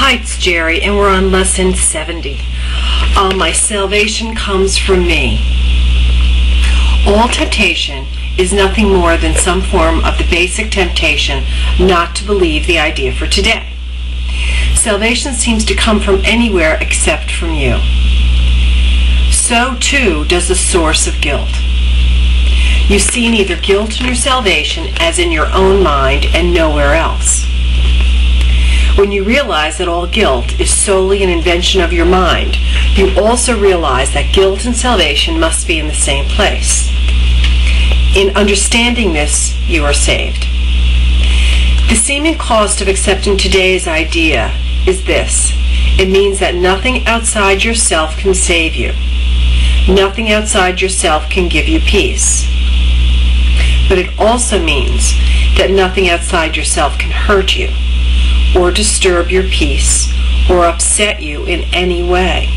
Hi, it's Jerry, and we're on lesson 70. My salvation comes from me. All temptation is nothing more than some form of the basic temptation not to believe the idea for today. Salvation seems to come from anywhere except from you. So too does the source of guilt. You see neither guilt in your salvation as in your own mind and nowhere else. When you realize that all guilt is solely an invention of your mind, you also realize that guilt and salvation must be in the same place. In understanding this, you are saved. The seeming cost of accepting today's idea is this. It means that nothing outside yourself can save you. Nothing outside yourself can give you peace. But it also means that nothing outside yourself can hurt you, or disturb your peace, or upset you in any way.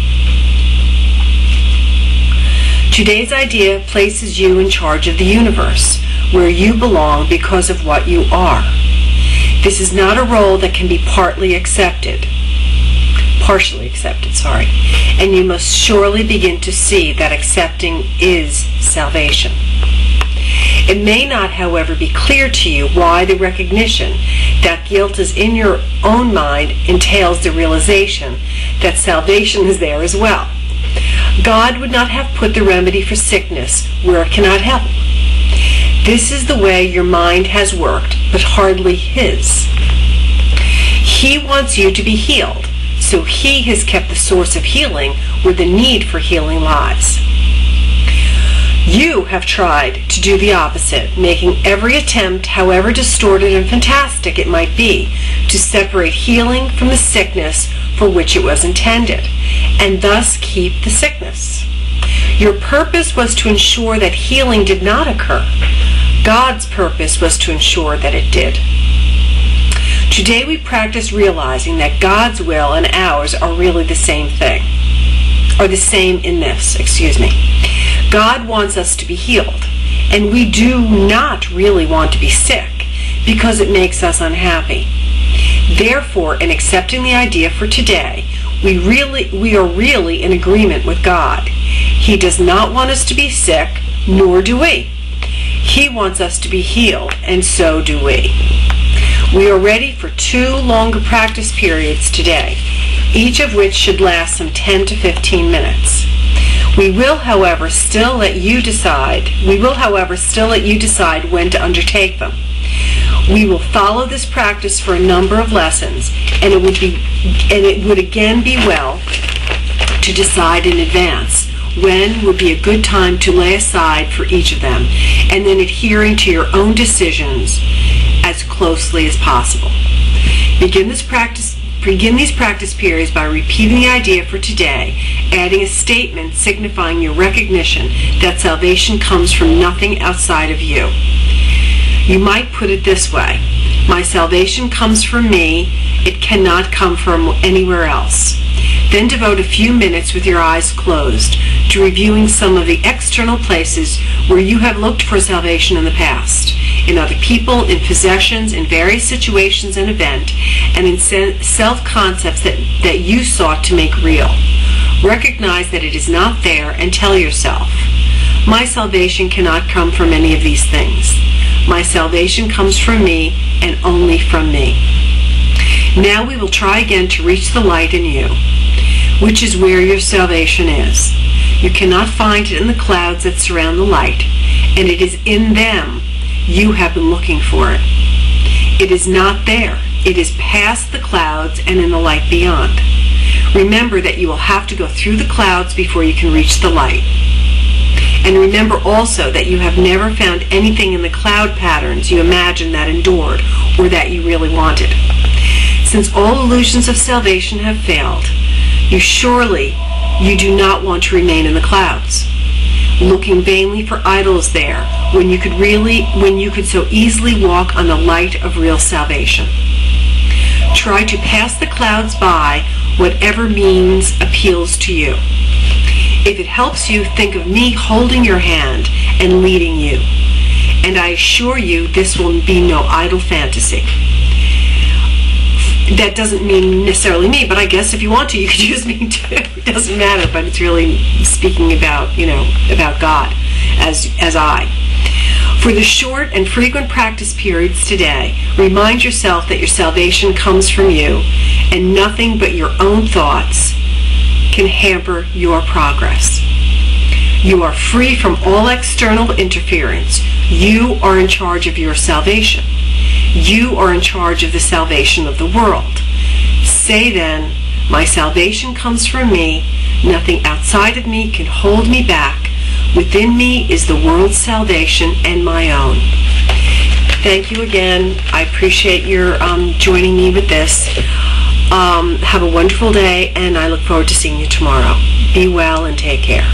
Today's idea places you in charge of the universe, where you belong because of what you are. This is not a role that can be partially accepted, and you must surely begin to see that accepting is salvation. It may not, however, be clear to you why the recognition that guilt is in your own mind entails the realization that salvation is there as well. God would not have put the remedy for sickness where it cannot help. This is the way your mind has worked, but hardly His. He wants you to be healed, so He has kept the source of healing where the need for healing lies. You have tried to do the opposite, making every attempt, however distorted and fantastic it might be, to separate healing from the sickness for which it was intended, and thus keep the sickness. Your purpose was to ensure that healing did not occur. God's purpose was to ensure that it did. Today we practice realizing that God's will and ours are really the same thing, or the same in this, God wants us to be healed, and we do not really want to be sick because it makes us unhappy. Therefore, in accepting the idea for today, we are really in agreement with God. He does not want us to be sick, nor do we. He wants us to be healed, and so do we. We are ready for 2 longer practice periods today, each of which should last some 10 to 15 minutes. We will, however, still let you decide when to undertake them. We will follow this practice for a number of lessons, and it would again be well to decide in advance when would be a good time to lay aside for each of them, and then adhering to your own decisions as closely as possible. Begin these practice periods by repeating the idea for today, adding a statement signifying your recognition that salvation comes from nothing outside of you. You might put it this way: my salvation comes from me, it cannot come from anywhere else. Then devote a few minutes with your eyes closed to reviewing some of the external places where you have looked for salvation in the past, in other people, in possessions, in various situations and events, and in self-concepts that you sought to make real. Recognize that it is not there and tell yourself, my salvation cannot come from any of these things. My salvation comes from me and only from me. Now we will try again to reach the light in you, which is where your salvation is. You cannot find it in the clouds that surround the light, and it is in them you have been looking for it. It is not there. It is past the clouds and in the light beyond. Remember that you will have to go through the clouds before you can reach the light. And remember also that you have never found anything in the cloud patterns you imagined that endured or that you really wanted. Since all illusions of salvation have failed, you do not want to remain in the clouds, looking vainly for idols there when you could so easily walk on the light of real salvation. Try to pass the clouds by whatever means appeals to you. If it helps you, think of me holding your hand and leading you, and I assure you this will be no idle fantasy. that doesn't mean necessarily me, but I guess if you want to, you could use me too. It doesn't matter, but it's really speaking about, about God as I. For the short and frequent practice periods today, remind yourself that your salvation comes from you, and nothing but your own thoughts can hamper your progress. You are free from all external interference. You are in charge of your salvation. You are in charge of the salvation of the world. Say then, my salvation comes from me. Nothing outside of me can hold me back. Within me is the world's salvation and my own. Thank you again. I appreciate your joining me with this. Have a wonderful day, and I look forward to seeing you tomorrow. Be well and take care.